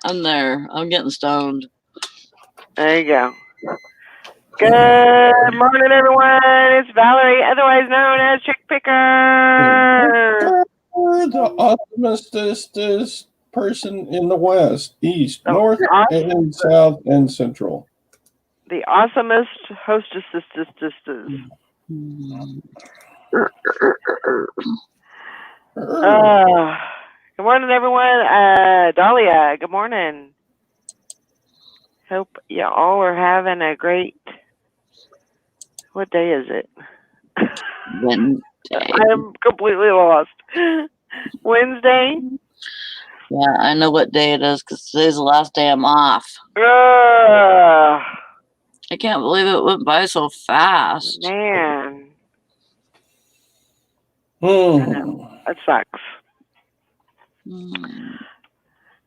I'm there. I'm getting stoned. There you go. Good morning, everyone. It's Valerie, otherwise known as Chick Picker. The optimistest person in the West, East, The, North, and South, and Central. the awesomest hostesses. Good morning, everyone. Dahlia, good morning. Hope you all are having a great. What day is it? Wednesday. I'm completely lost. Wednesday? Yeah, I know what day it is because today's the last day I'm off. I can't believe it went by so fast. Man. That sucks.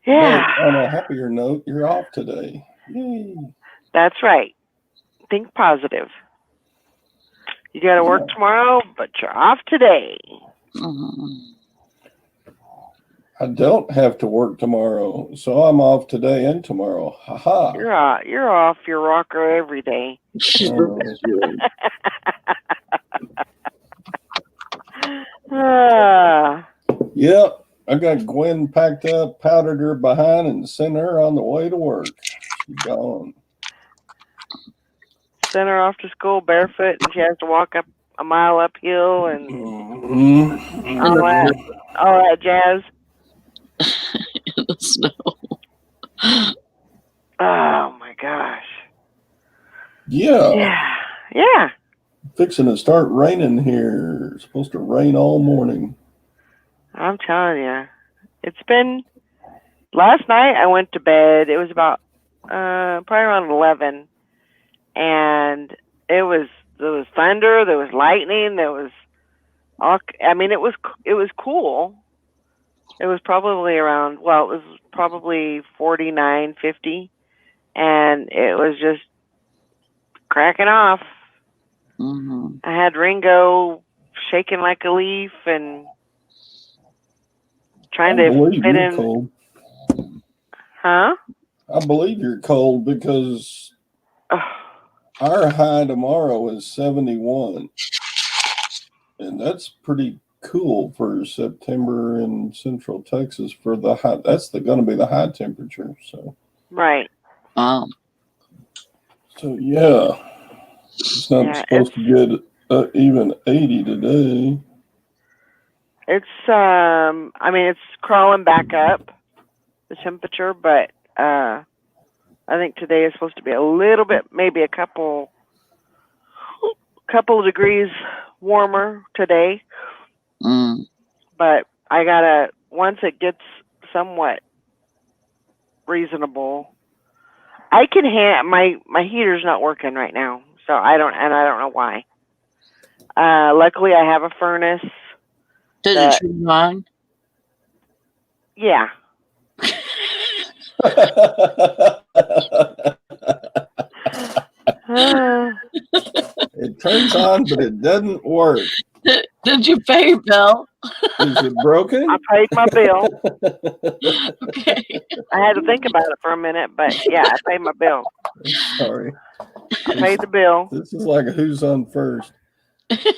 Yeah. But on a happier note, you're off today. Yay. That's right. Think positive. You got to work tomorrow, but you're off today. I don't have to work tomorrow, so I'm off today and tomorrow. Ha-ha. You're off your rocker every day. Yep. I got Gwen packed up, powdered her behind, and sent her on the way to work. She's gone. Sent her off to school barefoot, and she has to walk up a mile uphill and all that jazz. In the snow. Oh my gosh. Yeah. Yeah. Fixing to start raining here. It's supposed to rain all morning. I'm telling you. It's been. Last night I went to bed. It was about probably around 11, and there was thunder, there was lightning, there was all. I mean, it was cool. It was probably around. Well, it was probably 49, 50, and it was just cracking off. I had Ringo shaking like a leaf and trying to fit in. Cold. Huh? I believe you're cold because our high tomorrow is 71. And that's pretty cool for September in Central Texas for the high. That's going to be the high temperature. So right. So yeah, it's not supposed to get even 80 today. It's I mean, it's crawling back up, the temperature, but I think today is supposed to be a little bit, maybe a couple of degrees warmer today. But I gotta, once it gets somewhat reasonable, I can my heater's not working right now, so I don't know why. Luckily I have a furnace. Did it turn on? Yeah. It turns on, but it doesn't work. Did you pay your bill? Is it broken? I paid my bill. Okay. I had to think about it for a minute, but yeah, I paid my bill. Sorry. I paid the bill. This is like who's on first.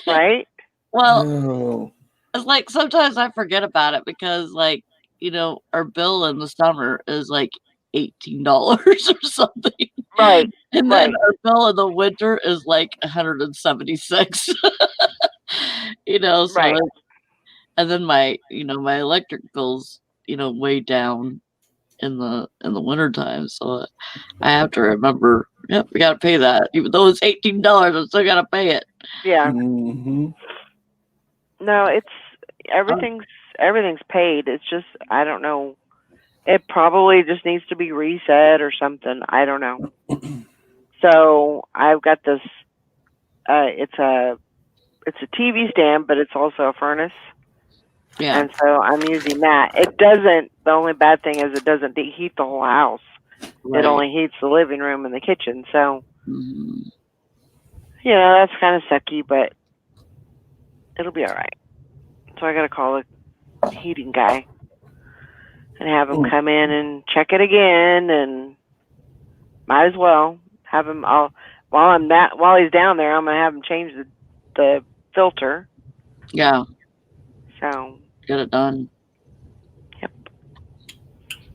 Right? Well, it's like sometimes I forget about it because, like, you know, our bill in the summer is like $18 or something. Right. And then our bill in the winter is like $176. You know, so right. And then my electric bill's, way down in the wintertime. So I have to remember, we gotta pay that. Even though it's $18, I still gotta pay it. Yeah. No, it's everything's paid. It's just I don't know. It probably just needs to be reset or something. I don't know. So I've got this. It's a TV stand, but it's also a furnace. Yeah. And so I'm using that. It doesn't. The only bad thing is it doesn't heat the whole house. Right. It only heats the living room and the kitchen. So, that's kind of sucky, but it'll be all right. So I got to call the heating guy and have him come in and check it again, and might as well have him while he's down there. I'm gonna have him change the filter. Yeah. So Get it done. Yep.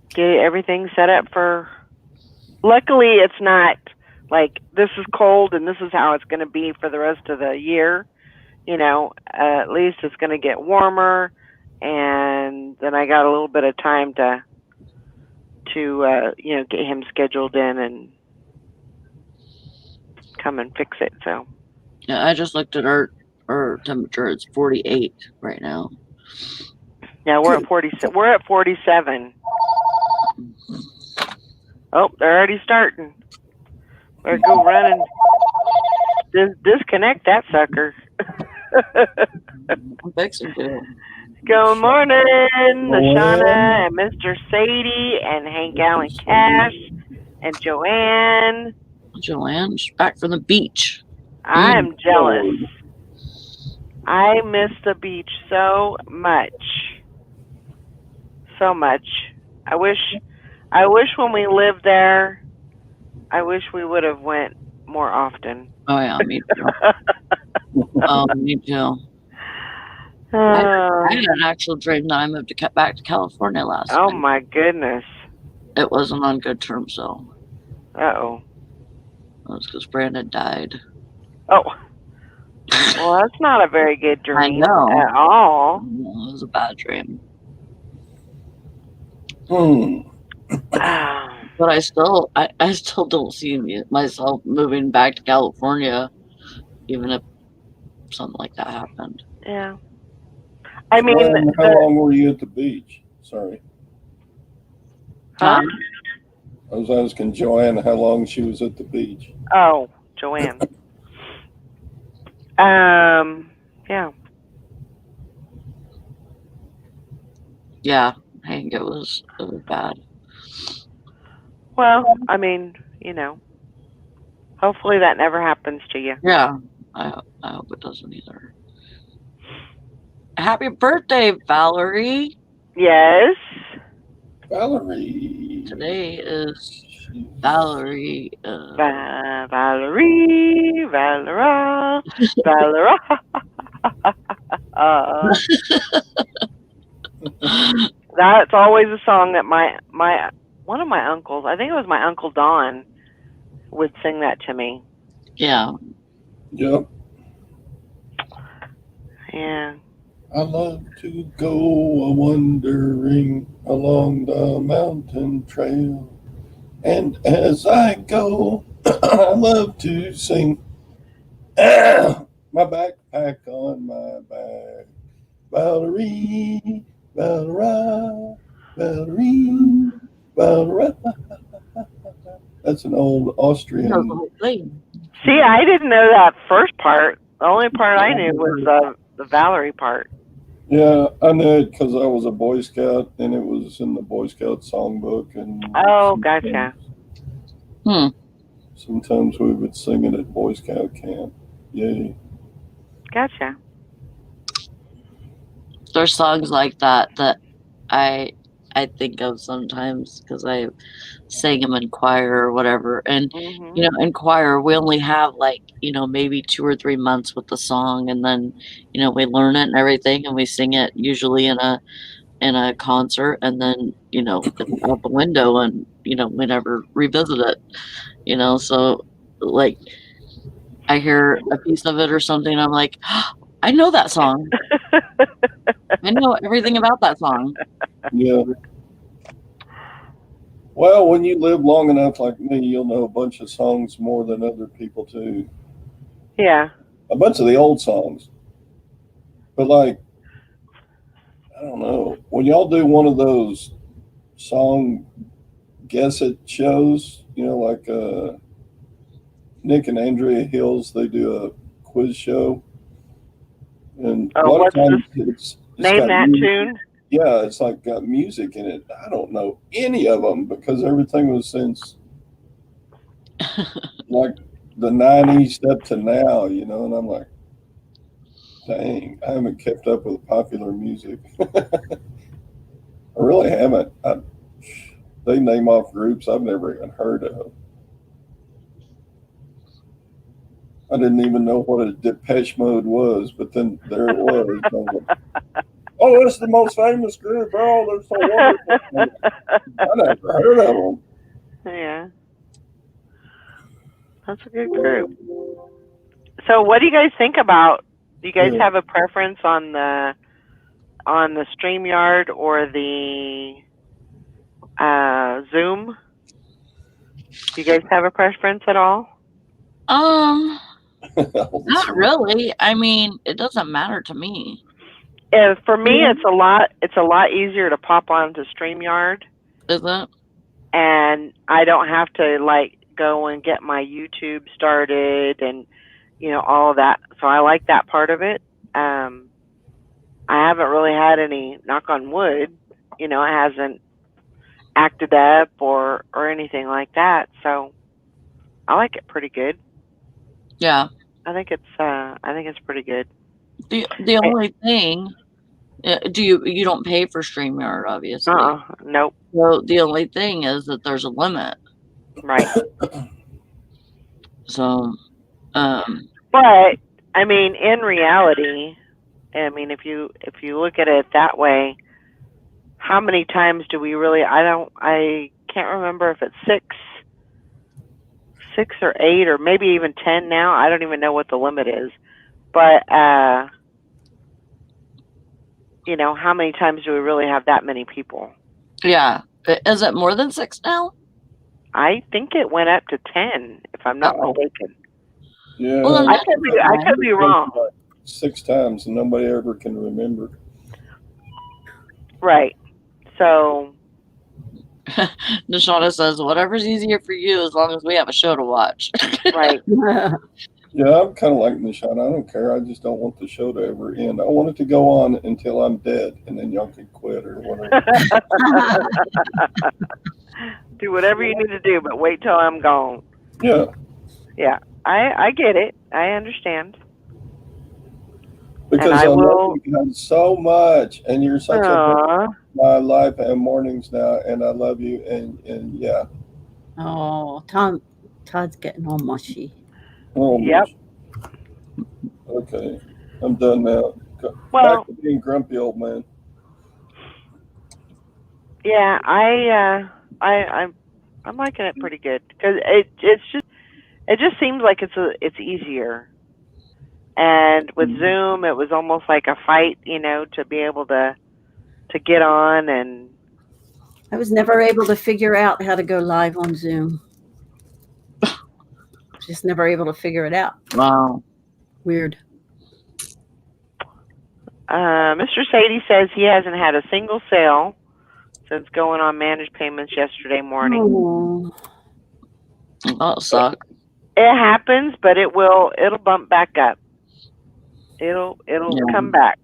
Get everything set up for. Luckily, it's not like this is cold and this is how it's going to be for the rest of the year. At least it's going to get warmer, and then I got a little bit of time to get him scheduled in and come and fix it. So yeah, I just looked at our temperature. It's 48 right now. Yeah, we're at 47. We're at 47. Oh, they're already starting. Better go run and disconnect that sucker. I'm fixing to. Good morning, Lashana and Mr. Sadie and Hank Allen Cash and Joanne. Joanne, she's back from the beach. I am jealous. I miss the beach so much. So much. I wish when we lived there, I wish we would have went more often. Oh yeah, me too. Me too. I had an actual dream that I moved back to California last night. Oh my goodness. It wasn't on good terms though. Uh-oh. It was because Brandon died. Oh. Well, that's not a very good dream I know. at all. It was a bad dream. But I still don't see myself moving back to California, even if something like that happened. Yeah. I mean, how long were you at the beach? Sorry. Huh? I was asking Joanne how long she was at the beach. Oh, Joanne. Yeah. Yeah, I think it was bad. Well, I mean, hopefully that never happens to you. Yeah, I hope it doesn't either. Happy birthday, Valerie. Yes. Valerie. Today is Valerie. Valerie, Valera, Valera. That's always a song that my one of my uncles, I think it was my Uncle Don, would sing that to me. Yeah. Yep. Yeah. I love to go wandering along the mountain trail. And as I go, I love to sing. My backpack on my back. Valerie, Valera, Valerie, Valera. That's an old Austrian. That was the whole thing. See, I didn't know that first part. The only part I knew was the Valerie part. Yeah, I knew it because I was a Boy Scout, and it was in the Boy Scout songbook. And oh, gotcha. Sometimes we would sing it at Boy Scout camp. Yay. Gotcha. There's songs like that I think of sometimes because I sang them in choir or whatever. And, in choir, we only have maybe 2 or 3 months with the song. And then, we learn it and everything and we sing it usually in a concert. And then, it's out the window and, we never revisit it, so like I hear a piece of it or something. I'm like, oh, I know that song. I know everything about that song. Yeah. Well, when you live long enough like me, you'll know a bunch of songs more than other people too. Yeah. A bunch of the old songs. But I don't know. When y'all do one of those song guess it shows, like Nick and Andrea Hills, they do a quiz show. And a lot of times it's name that music. Tune? Yeah, it's got music in it. I don't know any of them because everything was since the 90s up to now, and I'm like, dang, I haven't kept up with popular music. I really haven't. They name off groups I've never even heard of. I didn't even know what a Depeche Mode was, but then there it was. I was like, oh, that's the most famous group. Oh, they're so wonderful. I never heard of them. Yeah. That's a good group. So what do you guys think about, do you guys have a preference on the StreamYard or the Zoom? Do you guys have a preference at all? Not really. I mean, it doesn't matter to me. For me, it's a lot easier to pop onto StreamYard. Is it? And I don't have to like go and get my YouTube started and all of that. So I like that part of it. I haven't really had any, knock on wood, it hasn't acted up or anything like that. So I like it pretty good. Yeah. I think it's pretty good. The only thing, you don't pay for StreamYard, obviously. Nope. So the only thing is that there's a limit. Right. So, but I mean, in reality, I mean, if you look at it that way, how many times do we really? I can't remember if it's six or 8 or maybe even 10 now. I don't even know what the limit is, but how many times do we really have that many people? Yeah. Is it more than 6 now? I think it went up to 10, if I'm not mistaken. Yeah. Well, I could be wrong. 6 times and nobody ever can remember. Right. So Deshauna says, whatever's easier for you as long as we have a show to watch. Right. Yeah, I'm kind of like Nishana. I don't care. I just don't want the show to ever end. I want it to go on until I'm dead, and then y'all can quit or whatever. Do whatever you need to do, but wait till I'm gone. Yeah. Yeah, I get it. I understand. Because I love you guys so much, and you're such a part of my life and mornings now, and I love you, and yeah. Oh, Todd's getting all mushy. Oh, yep. Okay, I'm done now. Well, back to being grumpy old man. Yeah, I'm liking it pretty good because it just seems like it's easier. And with Zoom, it was almost like a fight, to be able to get on. And I was never able to figure out how to go live on Zoom. Just never able to figure it out. Wow. Weird. Mr. Sadie says he hasn't had a single sale since going on managed payments yesterday morning. Oh. That'll suck. It happens, but it'll bump back up. It'll come back.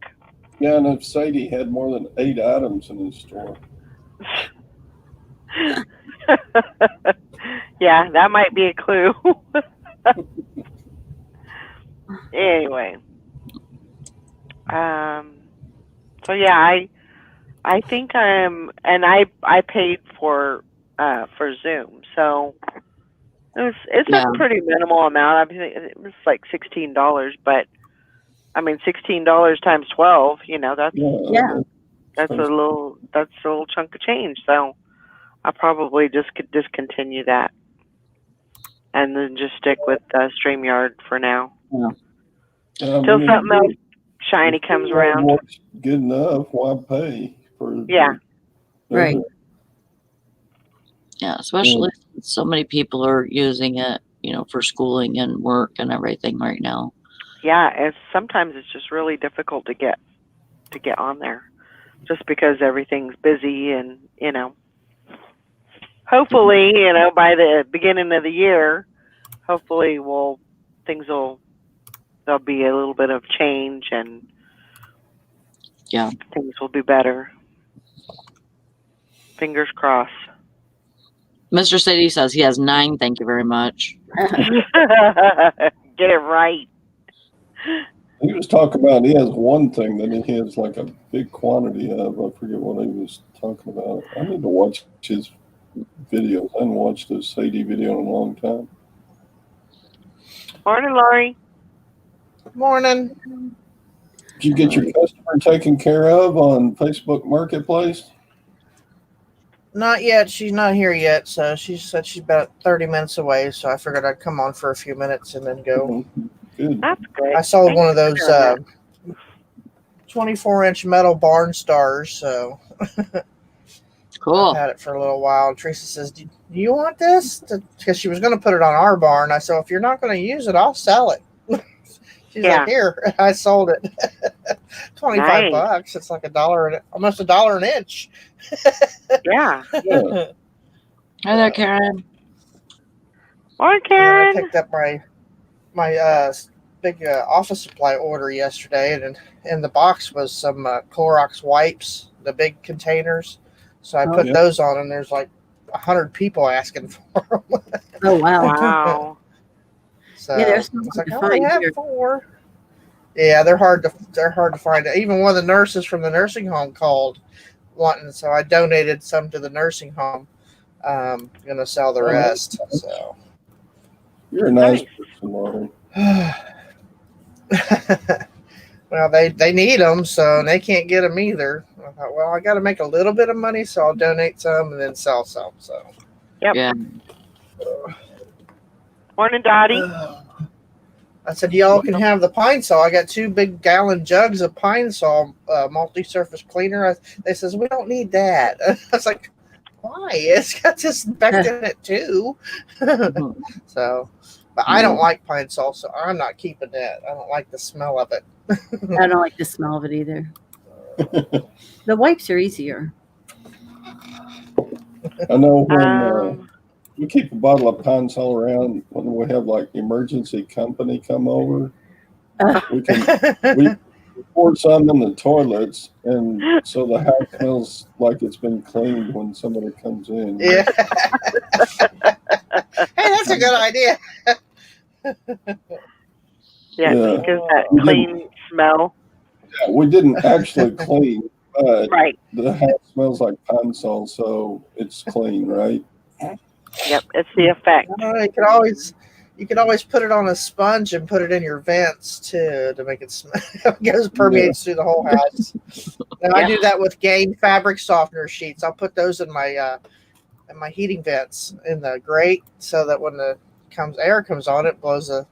Yeah, and if Sadie had more than 8 items in his store. Yeah, that might be a clue. Anyway. So yeah, I think and I paid for Zoom, so it's a pretty minimal amount. I mean, it was like $16, but I mean $16 times 12, that's a little chunk of change. So I'll probably just discontinue that and then just stick with StreamYard for now. Yeah. Till something else shiny comes around. Good enough. Why pay for? Yeah. Right. Yeah, especially since so many people are using it, for schooling and work and everything right now. Yeah, sometimes it's just really difficult to get on there, just because everything's busy and Hopefully, by the beginning of the year, hopefully there'll be a little bit of change and things will be better. Fingers crossed. Mr. Sadie says he has 9. Thank you very much. Get it right. He was talking about he has one thing that he has like a big quantity of. I forget what he was talking about. I need to watch his videos. I haven't watched a Sadie video in a long time. Morning, Lori. Morning. Did you get your customer taken care of on Facebook Marketplace? Not yet. She's not here yet. So she said she's about 30 minutes away. So I figured I'd come on for a few minutes and then go. Good. That's good. I sold one of Thanks those for doing 24-inch metal barn stars. So Cool. I've had it for a little while. Teresa says, do you want this? Because she was going to put it on our barn. I said, if you're not going to use it, I'll sell it. She's Yeah. like, here. I sold it. $25. Nice. It's like almost $1 an inch. Yeah. Yeah. Hi there, Karen. Morning, And I Karen. picked up my big office supply order yesterday, and in the box was some Clorox wipes, the big containers. So I put yeah. those on, and there's like 100 people asking for them. Oh wow. Wow. So Yeah, there's it's something like, to I only find have here. 4. Yeah, they're hard to find. Even one of the nurses from the nursing home called wanting, so I donated some to the nursing home. Gonna sell the rest. So You're a nice Nice. person, Lauren. well, they need them, so they can't get them either. I thought, well, I got to make a little bit of money, so I'll donate some and then sell some. So, Yep. Yeah. Morning, Dottie. I said, y'all can have the Pine Sol. I got 2 big gallon jugs of Pine Sol multi-surface cleaner. They says, we don't need that. I was like, why? It's got disinfectant in it too. So, but I don't like Pine Sol, so I'm not keeping that. I don't like the smell of it. I don't like the smell of it either. The wipes are easier. I know when Um, we keep a bottle of Pine Sol around when we have like emergency company come over. We can pour some in the toilets, and so the house smells like it's been cleaned when somebody comes in. Yeah. Hey, that's a good idea. yeah, Yeah. because that We clean smell. Yeah, we didn't actually clean, but Right. the house smells like Pine Sol, so it's clean, right? Yep. It's the effect. You could always put it on a sponge and put it in your vents too to make it smell. It permeates through the whole house. Now I do that with Gain fabric softener sheets. I'll put those in my heating vents in the grate so that when the air comes on, it blows Oh,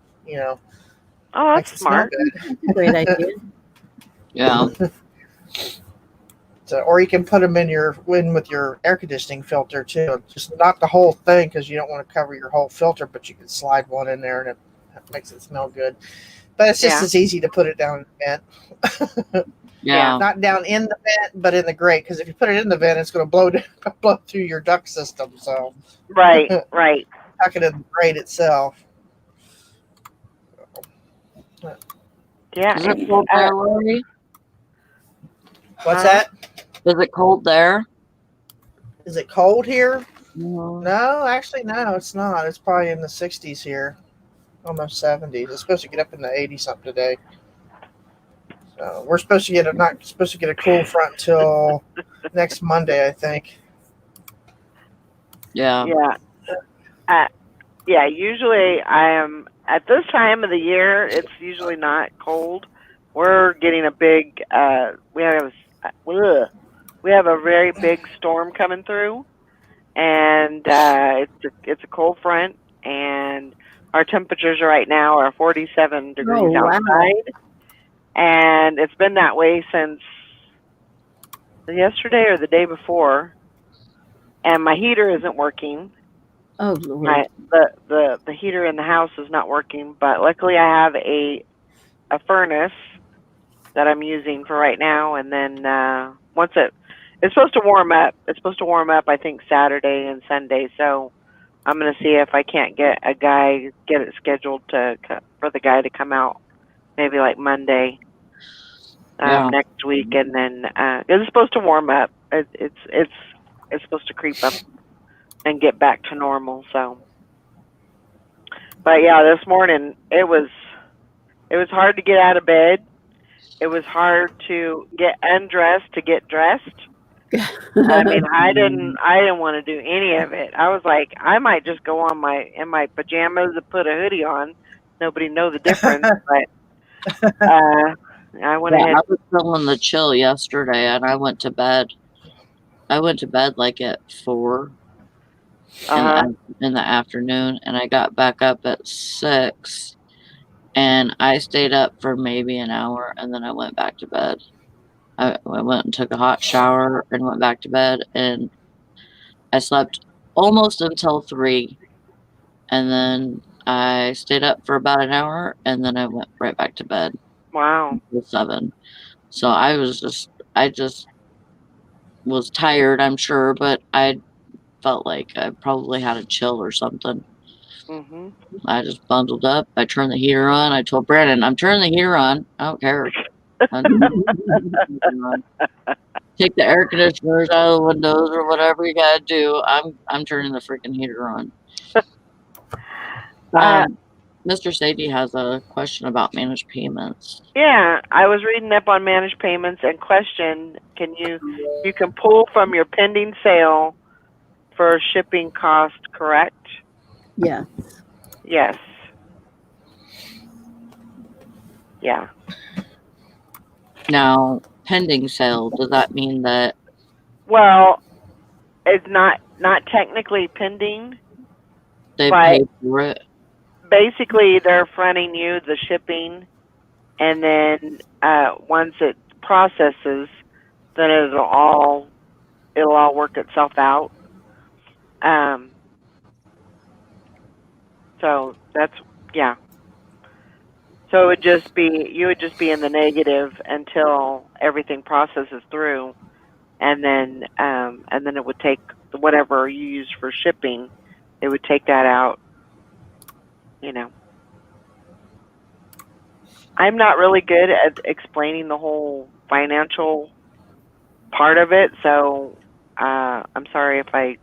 makes that's it smell smart. good. Great idea. Yeah. So, or you can put them in with your air conditioning filter too. Just not the whole thing because you don't want to cover your whole filter, but you can slide one in there and it makes it smell good. But it's just Yeah. as easy to put it down in the vent. Yeah. Not down in the vent, but in the grate. Because if you put it in the vent, it's going to blow through your duct system. So Right. Right. tuck it in the grate itself. Yeah. Is it cold there, Lori? What's Huh? that? Is it cold there? Is it cold here? No. No, actually, no, it's not. It's probably in the 60s here, almost 70s. It's supposed to get up in the 80s something today. So we're supposed to get not supposed to get a cool front till next Monday, I think. Yeah. Yeah. Yeah. Usually, I am at this time of the year. It's usually not cold. We're getting a big. We have a very big storm coming through, and it's a cold front, and our temperatures right now are 47 degrees Oh, wow. outside, and it's been that way since yesterday or the day before. And my heater isn't working. Oh Lord. The heater in the house is not working, but luckily I have a furnace that I'm using for right now, and then once it's supposed to warm up. It's supposed to warm up, I think, Saturday and Sunday. So I'm gonna see if I can't get it scheduled for the guy to come out, maybe like Monday next week, and then it's supposed to warm up. It's supposed to creep up and get back to normal. So, but yeah, this morning it was hard to get out of bed. It was hard to get undressed to get dressed I mean, I didn't want to do any of it. I was like, I might just go on in my pajamas and put a hoodie on. Nobody know the difference, but I went Yeah, ahead. I was feeling the chill yesterday, and I went to bed. I went to bed like at 4 in the afternoon, and I got back up at 6, and I stayed up for maybe an hour, and then I went back to bed. I went and took a hot shower and went back to bed, and I slept almost until 3, and then I stayed up for about an hour, and then I went right back to bed Wow. until 7. So I just was tired, I'm sure, but I felt like I probably had a chill or something. Mhm. I just bundled up. I turned the heater on. I told Brandon, I'm turning the heater on. I don't care. Take the air conditioners out of the windows or whatever you gotta do. I'm turning the freaking heater on. Uh, Mr. Sadie has a question about managed payments. yeah, I was reading up on managed payments and question: you can pull from your pending sale for shipping cost, correct? Yeah. Yes. Yeah. Now, pending sale, does that mean that Well, it's not technically pending, they but paid for it? basically they're fronting you the shipping, and then once it processes, then it'll all work itself out. So that's, yeah. So you would just be in the negative until everything processes through, and then it would take whatever you use for shipping, it would take that out. You know, I'm not really good at explaining the whole financial part of it, so I'm sorry if I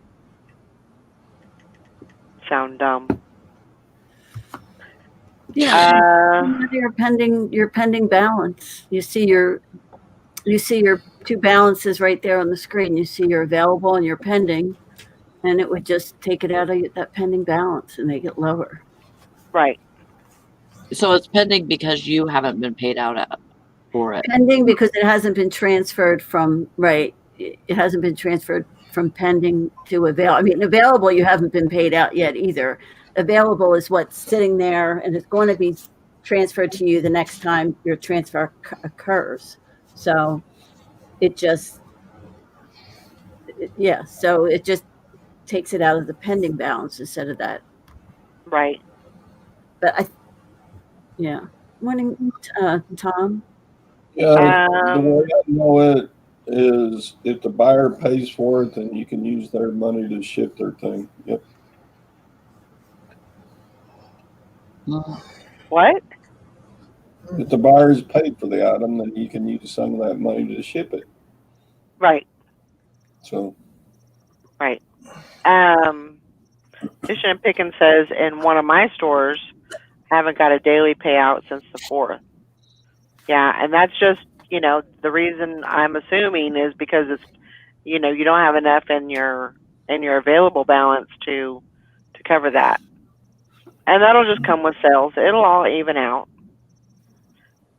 sound dumb. Yeah. Your pending balance. You see your two balances right there on the screen. You see your available and your pending, and it would just take it out of that pending balance and make it lower. Right. So it's pending because you haven't been paid out for it. Pending because it hasn't been transferred from It hasn't been transferred from pending to available. I mean, available you haven't been paid out yet either. Available is what's sitting there, and it's going to be transferred to you the next time your transfer occurs. So it just, so it just takes it out of the pending balance instead of that. Right. But morning, Tom. Yeah, the way I know it is if the buyer pays for it, then you can use their money to ship their thing. Yep. What? If the buyer's paid for the item, then you can use some of that money to ship it. Right. So. Right. Mission and Pickens says in one of my stores, I haven't got a daily payout since the 4th. Yeah, and that's just, the reason I'm assuming is because it's, you don't have enough in your available balance to cover that. And that'll just come with sales. It'll all even out.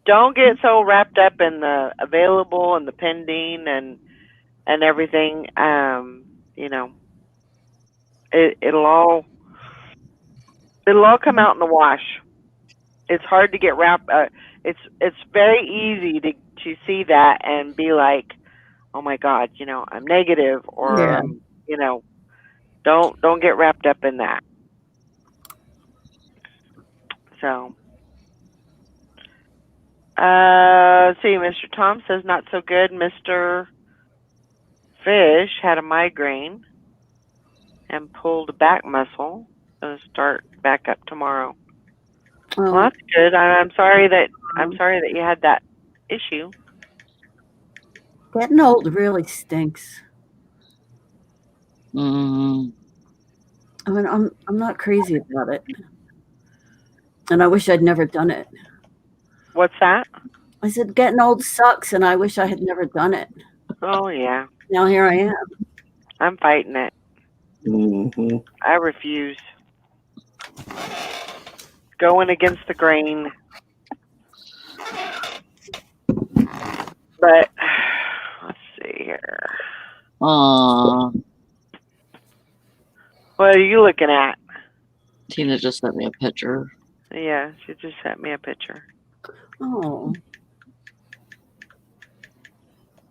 Don't get so wrapped up in the available and the pending and everything. It'll all come out in the wash. It's hard to get wrapped. It's very easy to see that and be like, oh my God, I'm negative, or don't get wrapped up in that. So, see, Mr. Tom says not so good. Mr. Fish had a migraine and pulled a back muscle. Gonna start back up tomorrow. Well, that's good. I'm sorry that you had that issue. Getting old really stinks. Mm. I mean, I'm not crazy about it, and I wish I'd never done it. What's that? I said getting old sucks, and I wish I had never done it. Oh yeah. Now here I am. I'm fighting it. Mhm. I refuse. Going against the grain. But let's see here. Aw, What are you looking at? Tina just sent me a picture. Yeah, she just sent me a picture. Oh.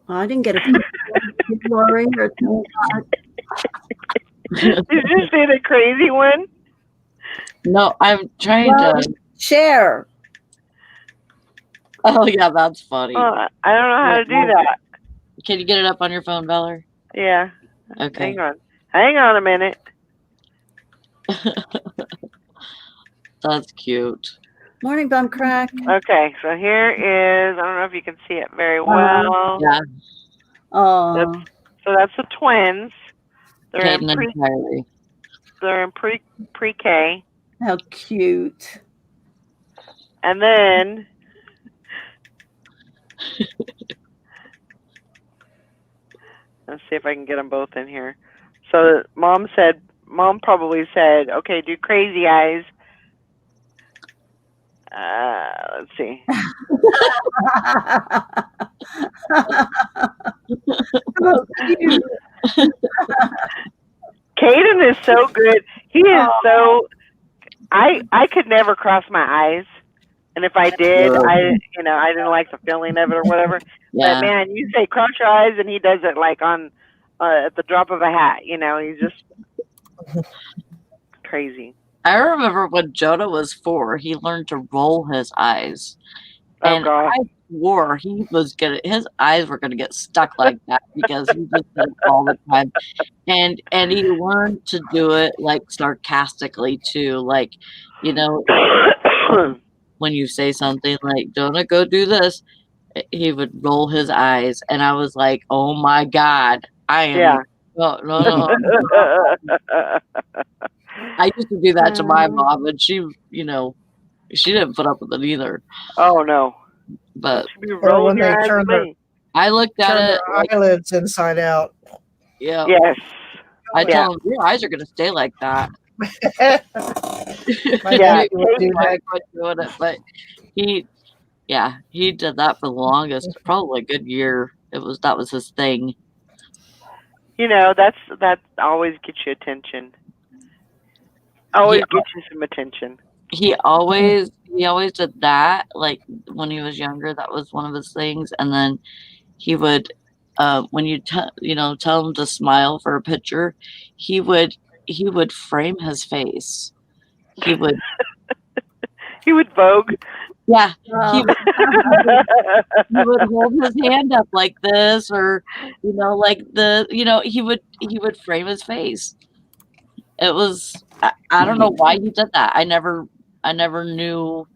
Well, I didn't get a Lori or Did you see the crazy one? No, I'm trying to. share. Oh yeah, that's funny. Oh, I don't know how to do that. Can you get it up on your phone, Valor? Yeah. Okay. Hang on. Hang on a minute. That's cute. Morning, bum crack. Okay, so here is, I don't know if you can see it very well. Yeah, Oh, So that's the twins. They're in Caden and Kylie. they're in pre-K. how cute. And then let's see if I can get them both in here. So mom probably said, okay, do crazy eyes. Let's see. Oh, cute. Caden is so good. He is so. I could never cross my eyes, and if I did, I didn't like the feeling of it or whatever. Yeah. But man, you say cross your eyes, and he does it like on at the drop of a hat. He's just crazy. I remember when Jonah was 4, he learned to roll his eyes. Oh And God. I swore his eyes were gonna get stuck like that because he just did it all the time. And he learned to do it like sarcastically too. Like, when you say something like, Jonah, go do this, he would roll his eyes. And I was like, oh my God, I am. Yeah. No. I used to do that to my mom, and she didn't put up with it either. Oh no. But She'd be Or rolling when your they eyes turn at their, me. I looked at turn it their like, eyelids inside out. yeah. Yes. I Yeah. told him your eyes are gonna stay like that. My Yeah. nephew would do I that. quit doing it, but he did that for the longest, probably a good year. That was his thing. That always gets you attention. Always gets you some attention. He always did that. Like when he was younger, that was one of his things. And then he would, when you tell him to smile for a picture, he would frame his face. He would. He would vogue. Yeah, Oh. he would hold his hand up like this, or he would frame his face. It was I don't know why he did that. I never knew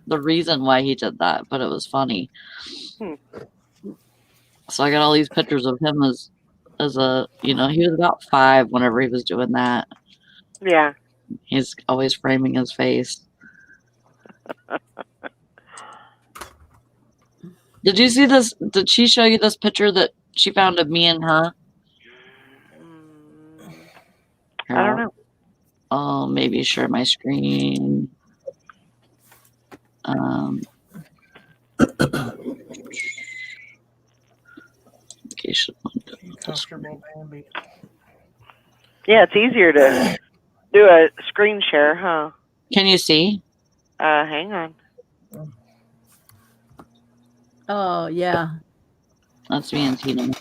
the reason why he did that, but it was funny. So I got all these pictures of him as a he was about 5 whenever he was doing that. Yeah. He's always framing his face. Did you see this? Did she show you this picture that she found of me and her? I don't know. I'll maybe share my screen. Comfortable Bambi. Yeah, it's easier to do a screen share, huh? Can you see? Hang on. Oh, yeah. That's me and Tina.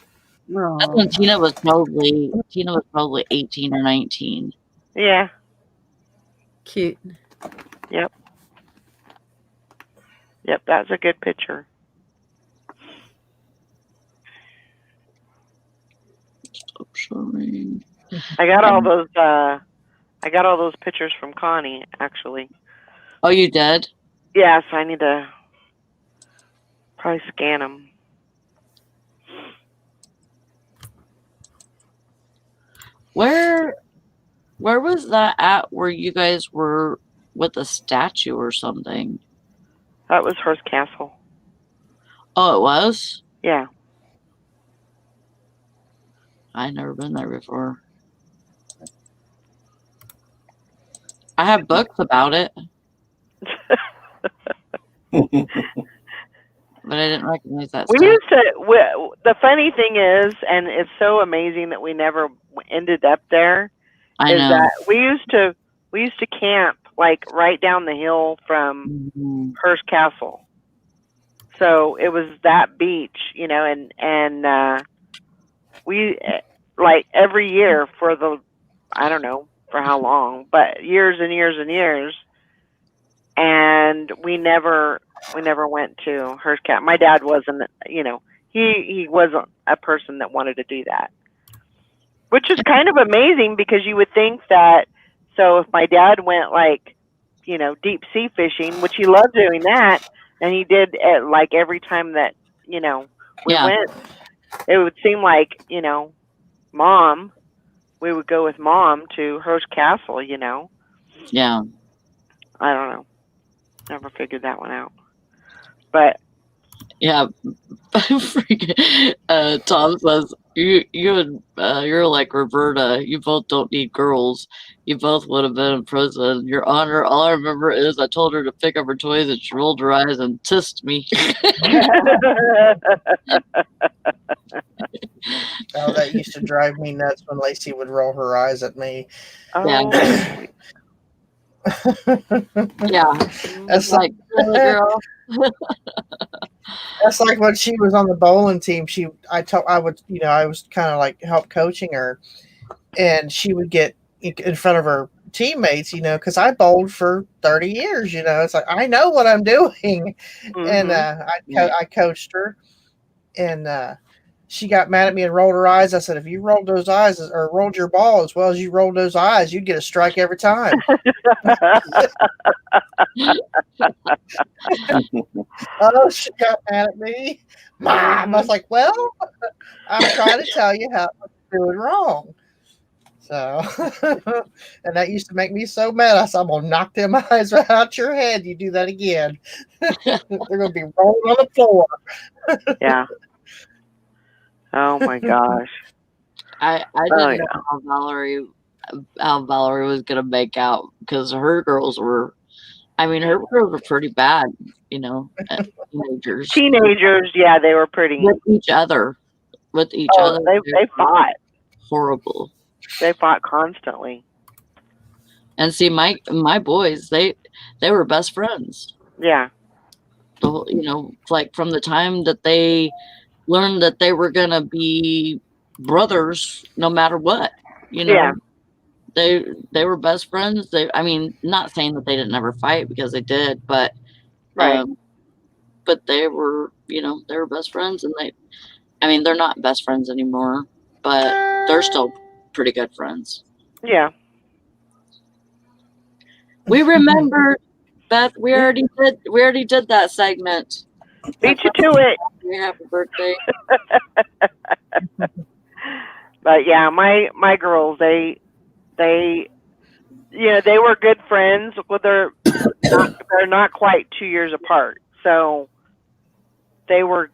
Oh. That's when Tina was probably 18 or 19. Yeah. Cute. Yep, that's a good picture. Stop showing. I got all those pictures from Connie, actually. Oh, you did? Yeah, so I need to probably scan them. Where was that at where you guys were with a statue or something? That was Hearst Castle. Oh, it was? Yeah. I never been there before. I have books about it, but I didn't recognize that We stuff. used to. The funny thing is, and it's so amazing that we never ended up there. I Is know. that we used to camp like right down the hill from Mhm. Hearst Castle. So it was that beach, and we like every year for I don't know for how long, but years and years and years, and we never went to Hearst Castle. My dad wasn't, he wasn't a person that wanted to do that, which is kind of amazing because you would think that. So if my dad went like, deep sea fishing, which he loved doing that, and he did it like every time that we Yeah. went, it would seem like mom, we would go with mom to Hearst Castle. Yeah. I don't know, never figured that one out, but Yeah. Freaking, Tom says you and you're like Roberta. You both don't need girls. You both would have been in prison. Your Honor, all I remember is I told her to pick up her toys and she rolled her eyes and tissed me. Oh, that used to drive me nuts when Lacey would roll her eyes at me. oh, Yeah. That's It's like, really, girl? That's like when she was on the bowling team. I was kind of like help coaching her, and she would get in front of her teammates, because I bowled for 30 years. It's like I know what I'm doing, and I coached her, and she got mad at me and rolled her eyes. I said, if you rolled those eyes or rolled your ball as well as you rolled those eyes, you'd get a strike every time. Oh, she got mad at me. Mom, I was like, well, I'm trying to tell you how you're doing wrong. So, and that used to make me so mad. I said, I'm going to knock them eyes right out your head. You do that again. They're going to be rolling on the floor. Yeah. Oh my gosh. I didn't know how Valerie was gonna make out because her girls were pretty bad, teenagers. Teenagers, yeah, they were pretty. With each other. They were fought. horrible. They fought constantly. And see, my boys, they were best friends. Yeah. Like from the time that they learned that they were gonna be brothers, no matter what. Yeah. They were best friends. Not saying that they didn't ever fight because they did, but Right. But they were, they were best friends, and they're not best friends anymore, but they're still pretty good friends. Yeah. We remember, Beth. We already did that segment. Beat you to it. Happy birthday. But yeah, my girls, they were good friends. Well, they're not quite 2 years apart, so they were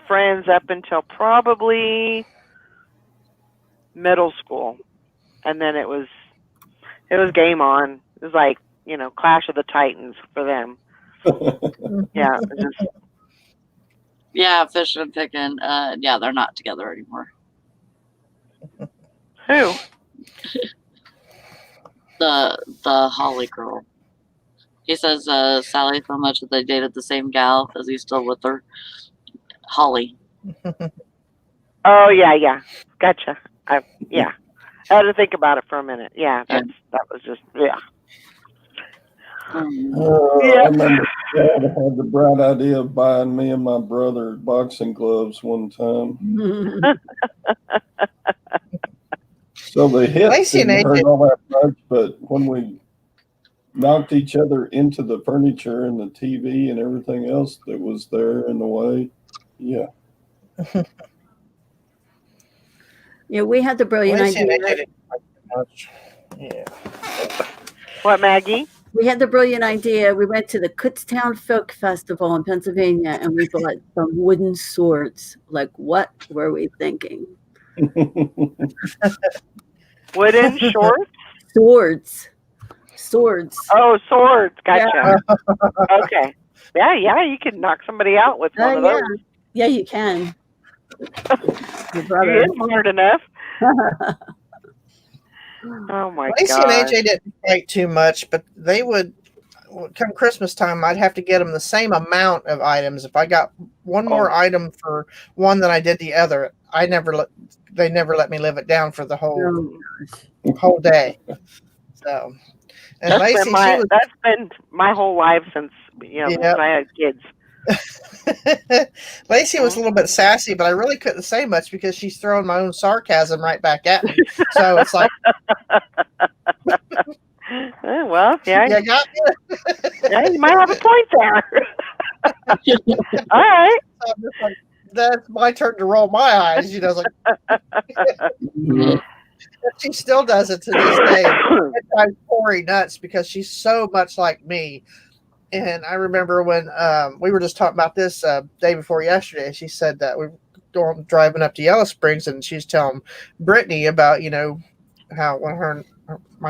friends up until probably middle school, and then it was game on. It was like Clash of the Titans for them. Yeah. Yeah, fishing and picking. Yeah, they're not together anymore. Who? The Holly girl. He says Sally so much that they dated the same gal. Is he still with her? Holly. Oh yeah. Gotcha. Yeah. I had to think about it for a minute. Yeah, that was just yeah. I remember Dad had the bright idea of buying me and my brother boxing gloves one time. So the hit didn't hurt all that much, but when we knocked each other into the furniture and the TV and everything else that was there in the way, yeah. Yeah, we had the brilliant idea. Yeah. What, Maggie? We had the brilliant idea. We went to the Kutztown Folk Festival in Pennsylvania, and we bought some wooden swords. Like, what were we thinking? Wooden shorts? Swords. Oh, swords. Gotcha. Yeah. Okay. Yeah, you can knock somebody out with one of yeah. those. Yeah, you can. Your He brother. is smart enough. Oh my Lacey and god. AJ didn't fight too much, but they would come Christmas time. I'd have to get them the same amount of items. If I got one more item for one than I did the other, they never let me live it down for the whole day. So, and Lacey, that's been my whole life since since I had kids. Lacey was a little bit sassy, but I really couldn't say much because she's throwing my own sarcasm right back at me. So it's like, well, yeah, you got me. Yeah, you might have a point there. All right. So I'm just like, that's my turn to roll my eyes. Like, she still does it to this day. It drives Corey nuts because she's so much like me. And I remember when we were just talking about this day before yesterday. She said that we were driving up to Yellow Springs, and she's telling Brittany about how when her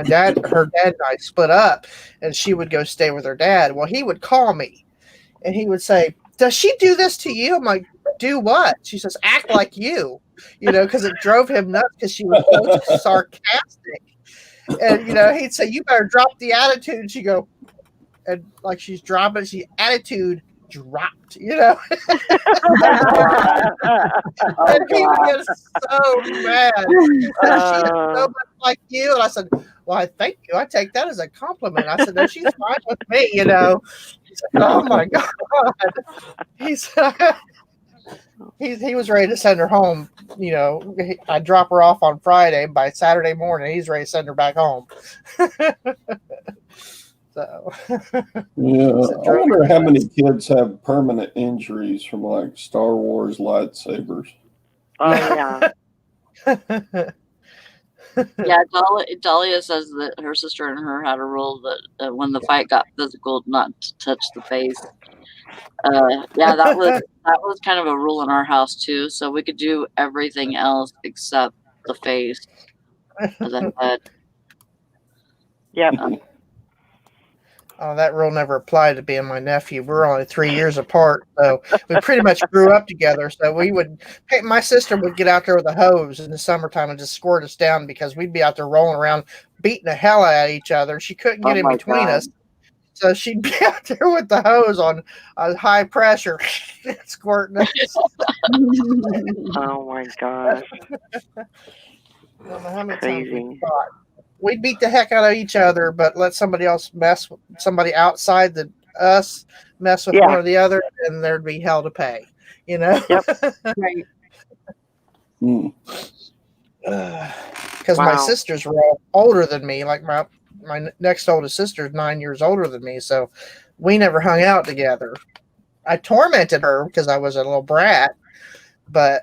dad and I split up, and she would go stay with her dad. Well, he would call me, and he would say, "Does she do this to you?" I'm like, "Do what?" She says, "Act like you," because it drove him nuts because she was so sarcastic. And he'd say, "You better drop the attitude." And she'd go, and like she's dropping, she attitude dropped, And he would get so mad. He said, "She is so much like you." And I said, "Well, I thank you. I take that as a compliment." I said, "No, she's fine with me." He said, "Oh my God." He said, he was ready to send her home. I drop her off on Friday. By Saturday morning, he's ready to send her back home. So, yeah, I wonder how many kids have permanent injuries from like Star Wars lightsabers. Oh yeah. Yeah, Dahlia says that her sister and her had a rule that when the fight got physical, not to touch the face. Yeah, that was kind of a rule in our house too. So we could do everything else except the face, as I said. Yep. Oh, that rule never applied to me and my nephew. We're only 3 years apart, so we pretty much grew up together. So my sister would get out there with a hose in the summertime and just squirt us down because we'd be out there rolling around, beating the hell out of each other. She couldn't get in between us, so she'd be out there with the hose on high pressure, squirting us. Oh my gosh! I don't know how many Crazy. times we fought. We'd beat the heck out of each other, but let somebody else mess with somebody outside us mess with one or the other, and there'd be hell to pay. Yep. Right. Because my sisters were all older than me. Like my next oldest sister is 9 years older than me, so we never hung out together. I tormented her because I was a little brat, but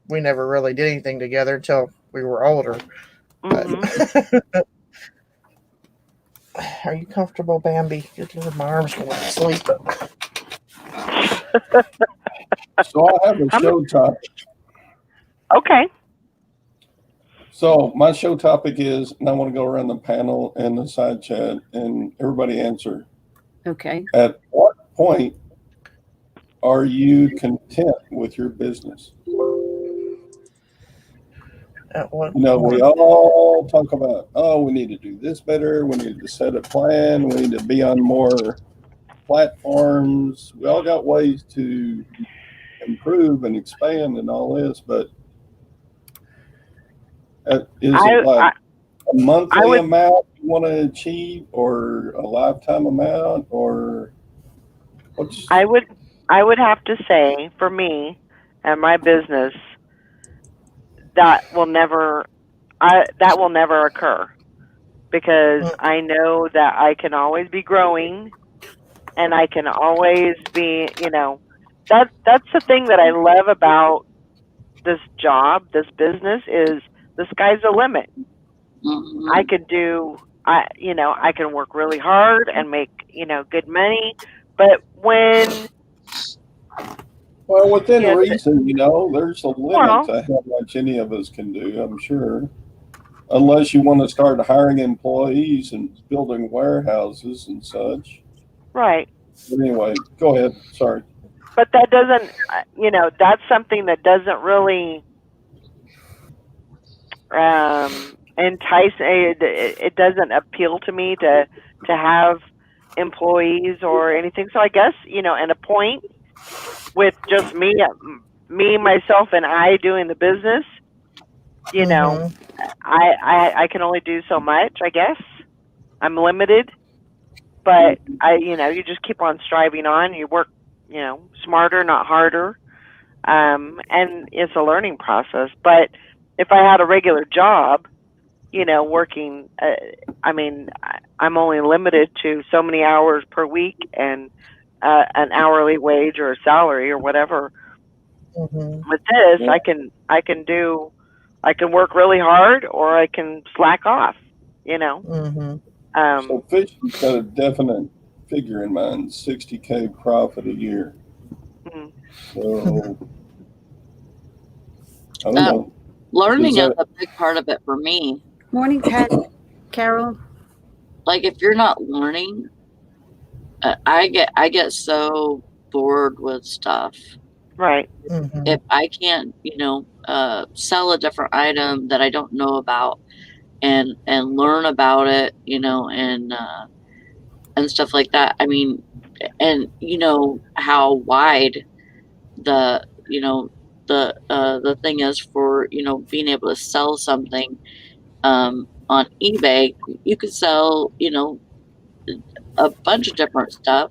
we never really did anything together until we were older. Mm-hmm. Are you comfortable, Bambi? Good Lord, my arm's going to sleep. So I have a show topic. Okay. So my show topic is, and I want to go around the panel and the side chat and everybody answer. Okay. At what point are you content with your business? We all talk about, we need to do this better. We need to set a plan. We need to be on more platforms. We all got ways to improve and expand and all this, but is it like a monthly amount you want to achieve, or a lifetime amount, or what's? I would have to say, for me and my business, that will never occur, because I know that I can always be growing, and I can always be, that's the thing that I love about this job, this business, is the sky's the limit. Mm-hmm. I can work really hard and make, good money, but when Well, within Yeah, reason, there's a well, limit to how much any of us can do, I'm sure. Unless you want to start hiring employees and building warehouses and such. right. But anyway, go ahead. Sorry. But that doesn't, that's something that doesn't really entice. It doesn't appeal to me to have employees or anything. So I guess at a point with just me, myself, and I doing the business, Mhm. I can only do so much. I guess I'm limited, but you just keep on striving on. You work, smarter, not harder, and it's a learning process. But if I had a regular job, working, I'm only limited to so many hours per week and an hourly wage or a salary or whatever. Mhm. With this, Yeah. I can work really hard or I can slack off. Mhm. So Fisher's got a definite figure in mind, 60K profit a year. mm, So I don't Uh, know. Learning Is is that a big part of it for me. Morning, Carol. Like if you're not learning, I get so bored with stuff. right. Mhm. If I can't, sell a different item that I don't know about and learn about it, and stuff like that. I mean, and how wide the the thing is for being able to sell something on eBay. You could sell a bunch of different stuff,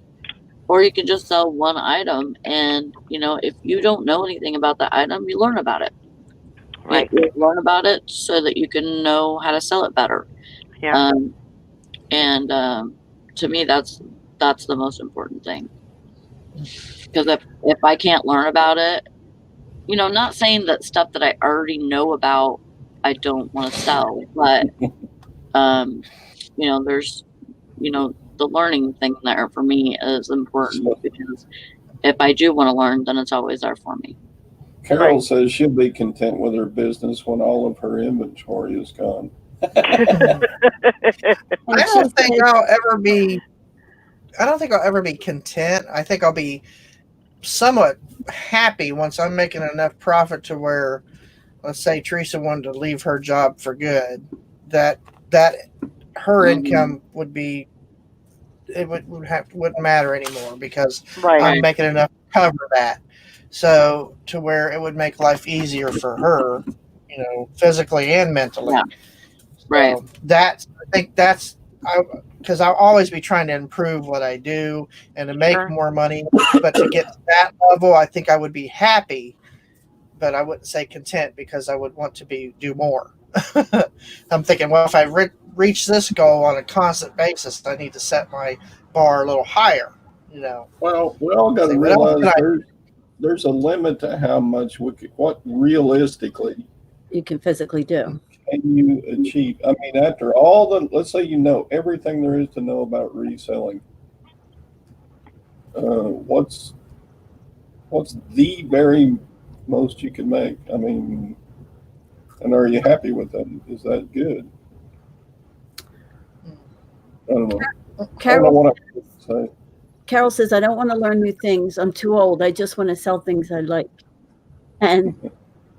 or you can just sell one item, and if you don't know anything about the item, you learn about it. Right. You learn about it so that you can know how to sell it better. Yeah. um, and to me, that's the most important thing, because if I can't learn about it, not saying that stuff that I already know about I don't want to sell, but um there's the learning thing there for me is important, so? because if I do want to learn, then it's always there for me. Carol says she'll be content with her business when all of her inventory is gone. And I she don't think said, I'll ever be. I don't think I'll ever be content. I think I'll be somewhat happy once I'm making enough profit to where, let's say, Teresa wanted to leave her job for good. That her income would be. It wouldn't matter anymore because right. I'm making enough to cover that. So to where it would make life easier for her, physically and mentally. Yeah. Right. So I think that's because I'll always be trying to improve what I do and to make Sure. more money. But to get to that level, I think I would be happy, but I wouldn't say content because I would want to do more. I'm thinking, well, if I reach this goal on a constant basis, I need to set my bar a little higher. Well, we all got to Say, what else realize can there's a limit to how much what realistically you can physically do. can you achieve. I mean, after all let's say everything there is to know about reselling, what's the very most you can make? I mean, and are you happy with that? Is that good? I don't know. I don't know Carol, what I would say. Carol says, I don't want to learn new things. I'm too old. I just want to sell things I like. And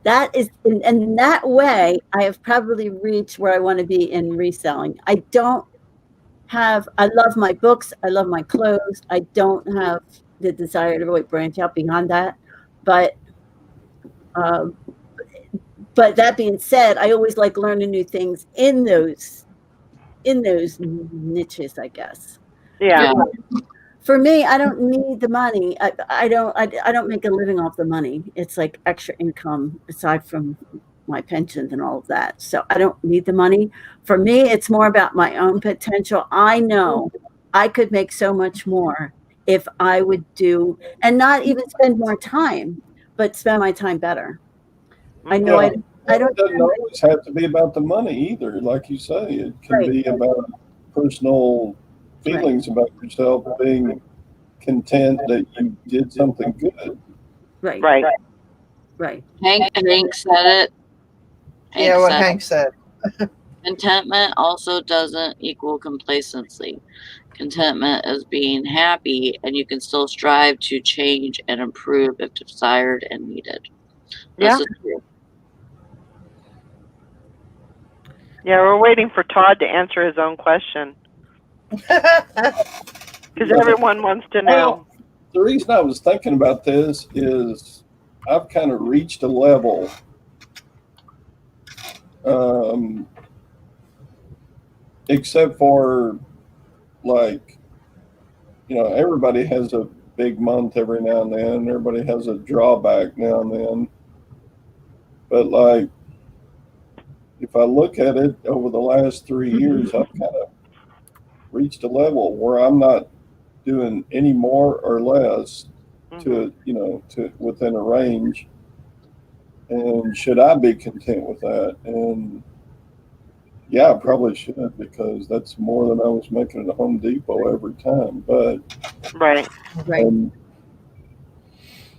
that is, in that way, I have probably reached where I want to be in reselling. I love my books. I love my clothes. I don't have the desire to really branch out beyond that. But that being said, I always like learning new things in those niches, I guess. Yeah. For me, I don't need the money. I don't make a living off the money. It's like extra income aside from my pensions and all of that. So I don't need the money. For me, it's more about my own potential. I know I could make so much more if I would do, and not even spend more time, but spend my time better. I know Yeah. I don't It doesn't always have to be about the money either. Like you say, it can Right. be about personal feelings about yourself, being content that you did something good. Right. Right. Right. Hank said it. Yeah, what said Hank said. contentment also doesn't equal complacency. Contentment is being happy, and you can still strive to change and improve if desired and needed. Yeah. This is true. Yeah, we're waiting for Todd to answer his own question because everyone wants to know. Well, the reason I was thinking about this is I've kind of reached a level. Except for, like, everybody has a big month every now and then. Everybody has a drawback now and then. But, like, if I look at it over the last 3 years, I've kind of reached a level where I'm not doing any more or less to within a range. And should I be content with that? And yeah, I probably should, because that's more than I was making at Home Depot every time. But Right. and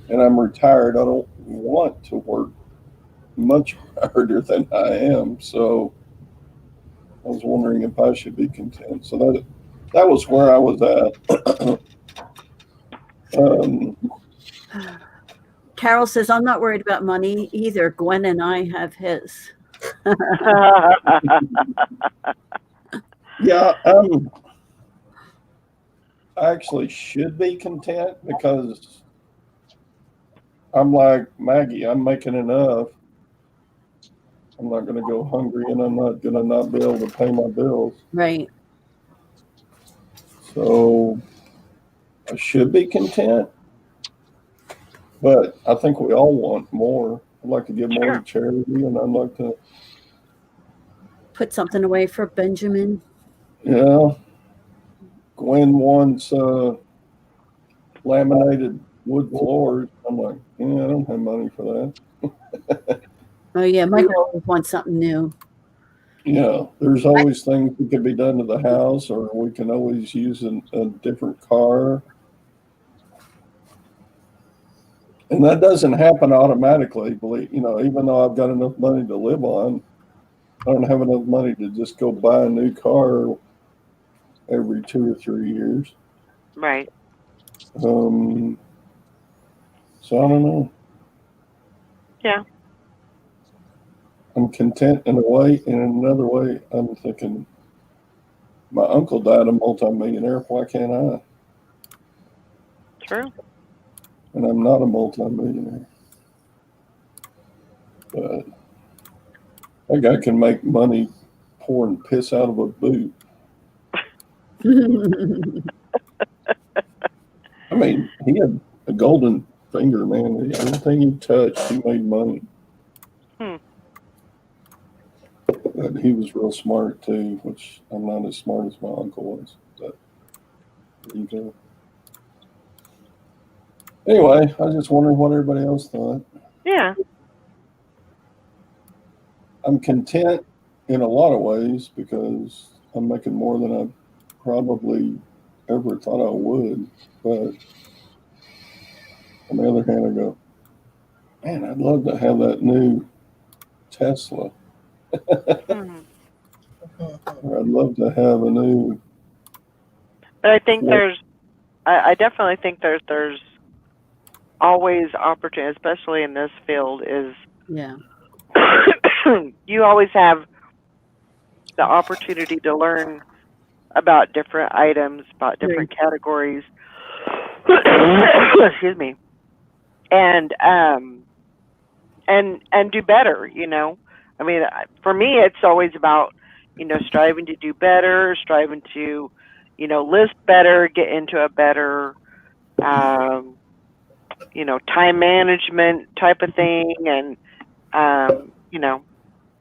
I'm retired. I don't want to work much harder than I am. So I was wondering if I should be content. So that was where I was at. Carol says, I'm not worried about money either. Gwen and I have his. Yeah, I actually should be content, because I'm like Maggie. I'm making enough. I'm not going to go hungry, and I'm not going to not be able to pay my bills. Right. So I should be content, but I think we all want more. I'd like to give more to charity, and I'd like to put something away for Benjamin. Yeah. Gwen wants laminated wood floors. I'm like, I don't have money for that. Oh yeah, Michael always wants something new. Yeah, there's always things that can be done to the house, or we can always use a different car. And that doesn't happen automatically, even though I've got enough money to live on. I don't have enough money to just go buy a new car every 2 or 3 years. Right. So I don't know. Yeah. I'm content in a way, and in another way, I'm thinking, my uncle died a multimillionaire. Why can't I? True. And I'm not a multimillionaire. But that guy can make money pouring piss out of a boot. I mean, he had a golden finger, man. Everything he touched, he made money. But he was real smart too, which I'm not as smart as my uncle was. But there you go. Anyway, I was just wondering what everybody else thought. Yeah. I'm content in a lot of ways, because I'm making more than I probably ever thought I would. But on the other hand, I go, man, I'd love to have that new Tesla. Or I'd love to have a new. But I think I definitely think there's always opportunity, especially in this field, is you always have the opportunity to learn about different items, about different categories. Excuse me. And do better, I mean, for me, it's always about, striving to do better, striving to, list better, get into a better, time management type of thing. And,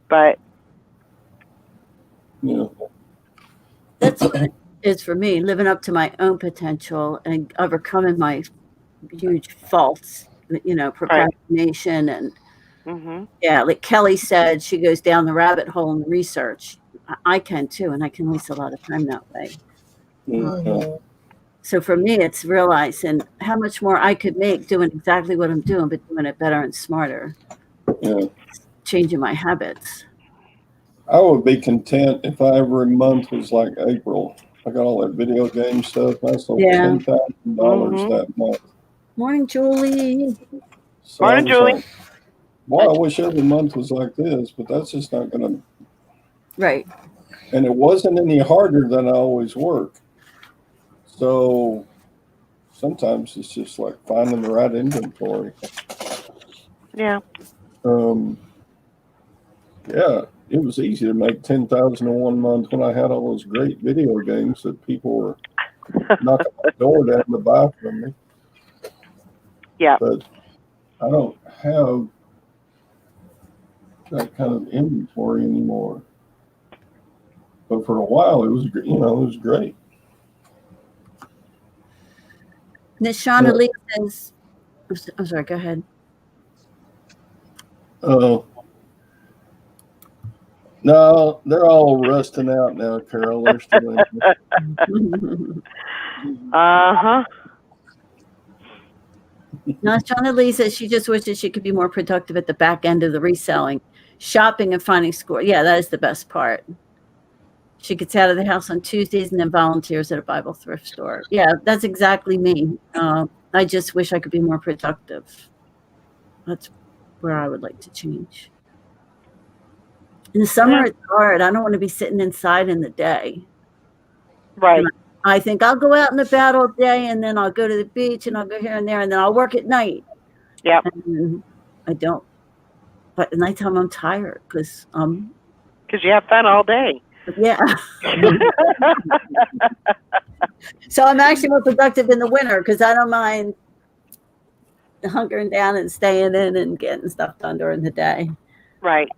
but. Yeah. That's what it is for me, living up to my own potential and overcoming my huge faults, procrastination and like Kelly said, she goes down the rabbit hole in research. I can too, and I can waste a lot of time that way. So for me, it's realizing how much more I could make doing exactly what I'm doing, but doing it better and smarter, Yeah. changing my habits. I would be content if every month was like April. I got all that video game stuff. I sold Yeah. $10,000 that month. Morning, Julie. So I Morning, was Julie. like, boy, I wish every month was like this, but that's just not going to. Right. And it wasn't any harder than I always work. So sometimes it's just like finding the right inventory. Yeah. Yeah, it was easy to make 10,000 in 1 month when I had all those great video games that people were knocking my door down to buy from me. Yeah. But I don't have that kind of inventory anymore. But for a while, it was, it was great. Nishana Lee says, I'm sorry, go ahead. No, they're all rusting out now, Carol. They're still in here. Uh-huh. Nishana Lee says she just wishes she could be more productive at the back end of the reselling, shopping and finding score. Yeah, that is the best part. She gets out of the house on Tuesdays and then volunteers at a Bible thrift store. Yeah, that's exactly me. I just wish I could be more productive. That's where I would like to change. In the summer, it's hard. I don't want to be sitting inside in the day. Right. I think I'll go out and about all day, and then I'll go to the beach, and I'll go here and there, and then I'll work at night. Yep. And I don't. But at nighttime, I'm tired because you have fun all day. Yeah. So I'm actually more productive in the winter because I don't mind hunkering down and staying in and getting stuff done during the day. Right.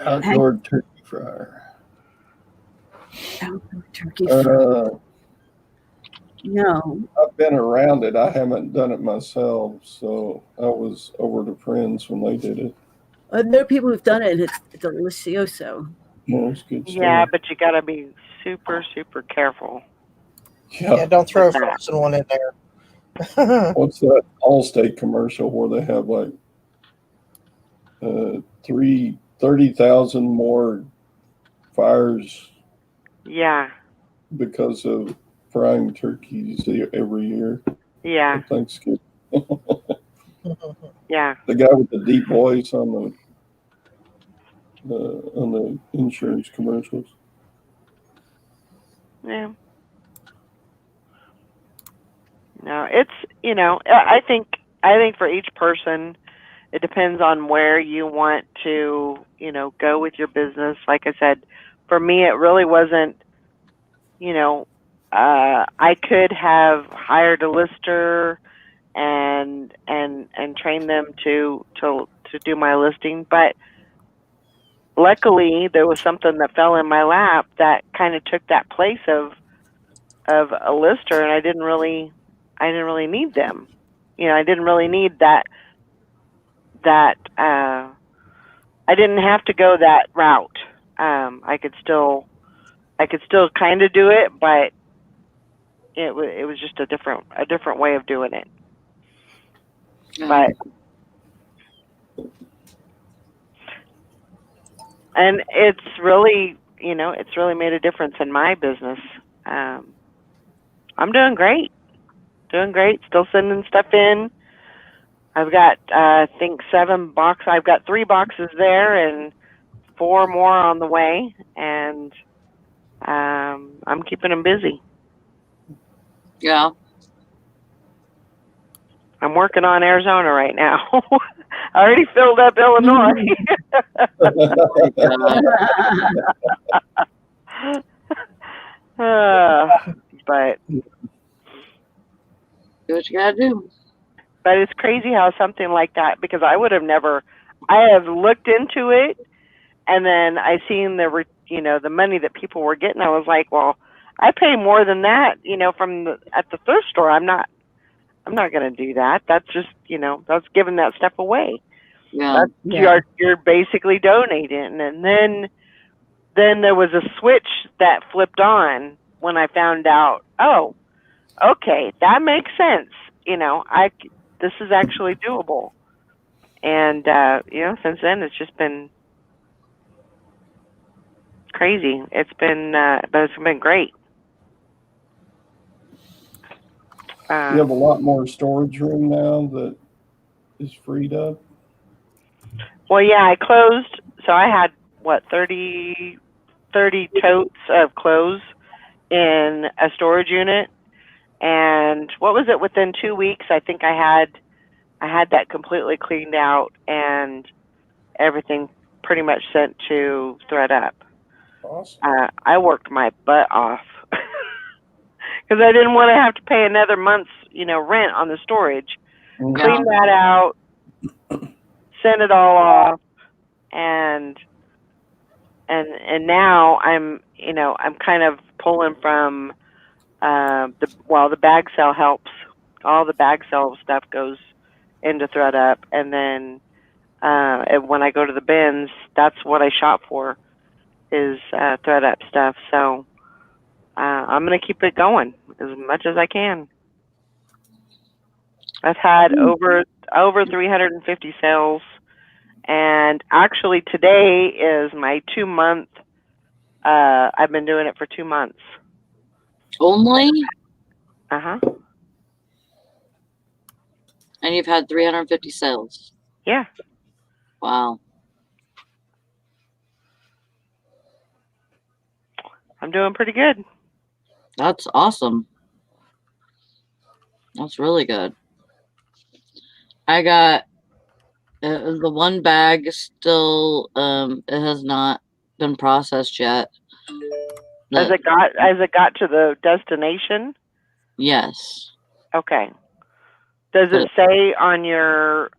Outdoor turkey fryer. Outdoor turkey fryer. No. I've been around it. I haven't done it myself, so I was over to friends when they did it. I know people who've done it. It's delicioso. No, it's good stuff. Yeah, but you got to be super, super careful. Yeah, don't throw a frozen one in there. What's that Allstate commercial where they have like 30,000 more fires? Yeah. Because of frying turkeys every year. Yeah. Thanksgiving. Yeah. The guy with the deep voice on the insurance commercials. Yeah. No, it's I think for each person, it depends on where you want to go with your business. Like I said, for me, it really wasn't. I could have hired a lister and train them to do my listing, but luckily there was something that fell in my lap that kind of took that place of a lister, and I didn't really need them. I didn't really need that I didn't have to go that route. I could still kind of do it, but it was just a different way of doing it. But and it's really made a difference in my business. I'm doing great. Still sending stuff in. I've got I think 7 boxes. I've got 3 boxes there and 4 more on the way, and I'm keeping them busy. Yeah. I'm working on Arizona right now. I already filled up Illinois. But Do what you gotta do. But it's crazy how something like that, because I have looked into it, and then I seen the money that people were getting. I was like, well, I pay more than that, at the thrift store. I'm not going to do that. That's just, that's giving that stuff away. Yeah. You're basically donating. And then then there was a switch that flipped on when I found out, oh, okay, that makes sense. This is actually doable. And, since then it's just been crazy. It's been, but it's been great. You have a lot more storage room now that is freed up. Well, yeah, I closed. So I had, 30 totes of clothes in a storage unit. And what was it? Within 2 weeks, I think I had that completely cleaned out and everything pretty much sent to ThreadUp. Awesome. I worked my butt off because I didn't want to have to pay another month's, rent on the storage. Mhm. Clean that out, send it all off, and now I'm kind of pulling from the bag sale helps. All the bag sale stuff goes into ThreadUp, and then when I go to the bins, that's what I shop for is ThreadUp stuff. So I'm gonna keep it going as much as I can. I've had over 350 sales, and actually today is my 2-month. I've been doing it for 2 months. Only? Uh-huh. And you've had 350 sales. Yeah. Wow. I'm doing pretty good. That's awesome. That's really good. I got the one bag still, it has not been processed yet. As it got to the destination? Yes. Okay. Does it say on your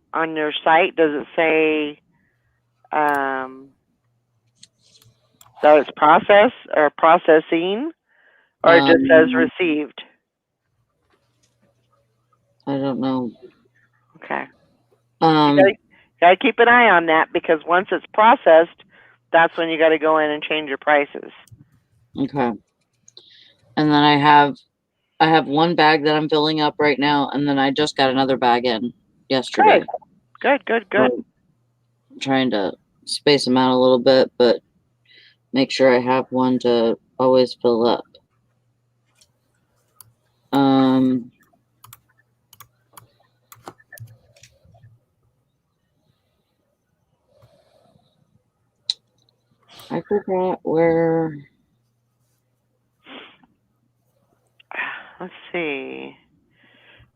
site? Does it say that it's processed or processing, or it just says received? I don't know. Okay. You gotta keep an eye on that, because once it's processed, that's when you got to go in and change your prices. Okay. And then I have one bag that I'm filling up right now, and then I just got another bag in yesterday. Good. I'm trying to space them out a little bit, but make sure I have one to always fill up. I forgot where. Let's see.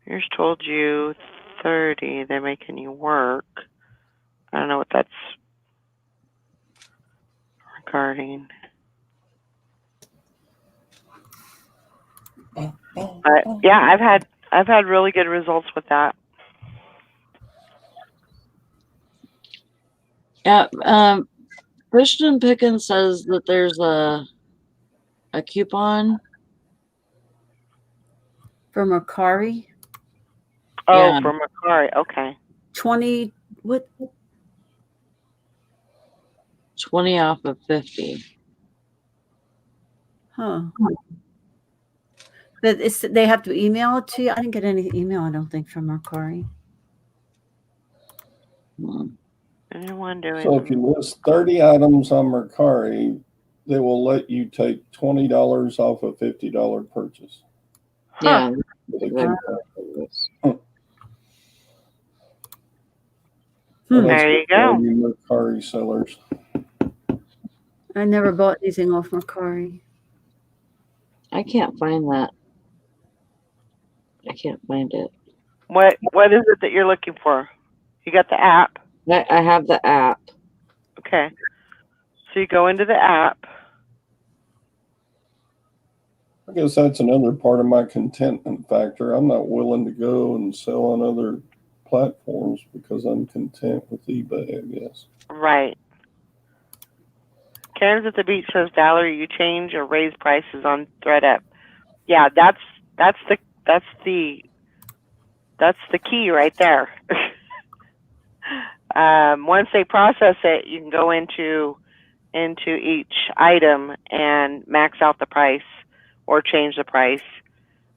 Yours told you 30. They're making you work. I don't know what that's regarding. But yeah, I've had really good results with that. Yeah, Christian Pickens says that there's a coupon For Mercari, Oh, Yeah. from Mercari. Okay. 20, what? 20 off of 50. Huh. But they have to email it to you? I didn't get any email, I don't think, from Mercari. Hmm. Anyone doing? So if you list 30 items on Mercari, they will let you take $20 off a $50 purchase. Yeah. There you go. You Mercari sellers. I never bought anything off Mercari. I can't find that. I can't find it. What is it that you're looking for? You got the app. I have the app. Okay. So you go into the app. I guess that's another part of my contentment factor. I'm not willing to go and sell on other platforms because I'm content with eBay, I guess. Right. Karen's at the beach says, Valerie, you change or raise prices on ThreadUp. Yeah, that's the key right there. Once they process it, you can go into into each item and max out the price or change the price.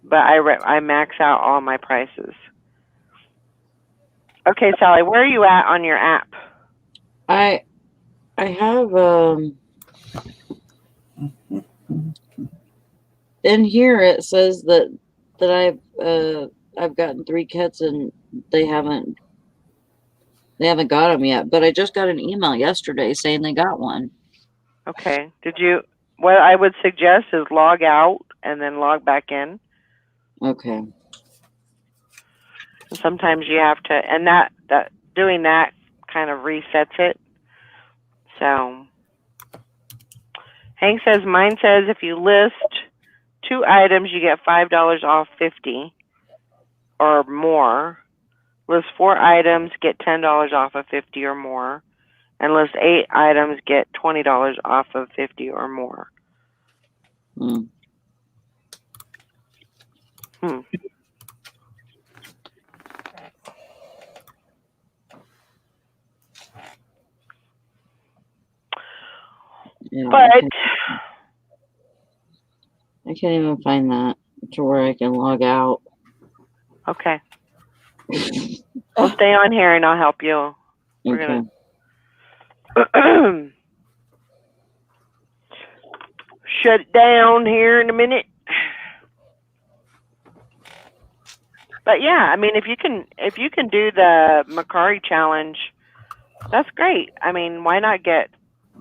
But I max out all my prices. Okay, Sally, where are you at on your app? I have in here it says that I've gotten 3 kits and they haven't got them yet. But I just got an email yesterday saying they got one. Okay. What I would suggest is log out and then log back in. Okay. Sometimes you have to, and that doing that kind of resets it. So Hank says, mine says if you list 2 items, you get $5 off 50 or more. List 4 items, get $10 off of 50 or more. And list 8 items, get $20 off of 50 or more. Hmm. Yeah, But I can't even find that to where I can log out. okay, well, stay on here and I'll help you. We're Okay. gonna shut it down here in a minute. But yeah, I mean, if you can do the Mercari challenge, that's great. I mean, why not get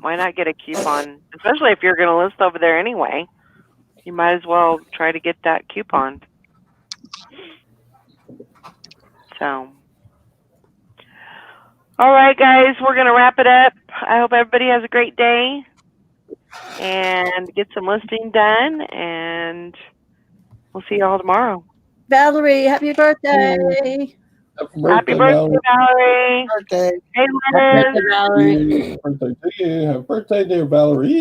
a coupon? Especially if you're going to list over there anyway, you might as well try to get that coupon. So, all right, guys, we're going to wrap it up. I hope everybody has a great day and get some listing done, and we'll see you all tomorrow. Valerie, happy birthday. Happy birthday, Valerie. Birthday. Hey, Happy Liz. birthday, Valerie. Happy birthday to you. Happy birthday, dear Valerie.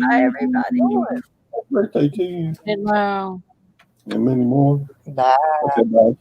Hi, everybody. Happy birthday to you. Hello. And many more. Bye. Okay, bye.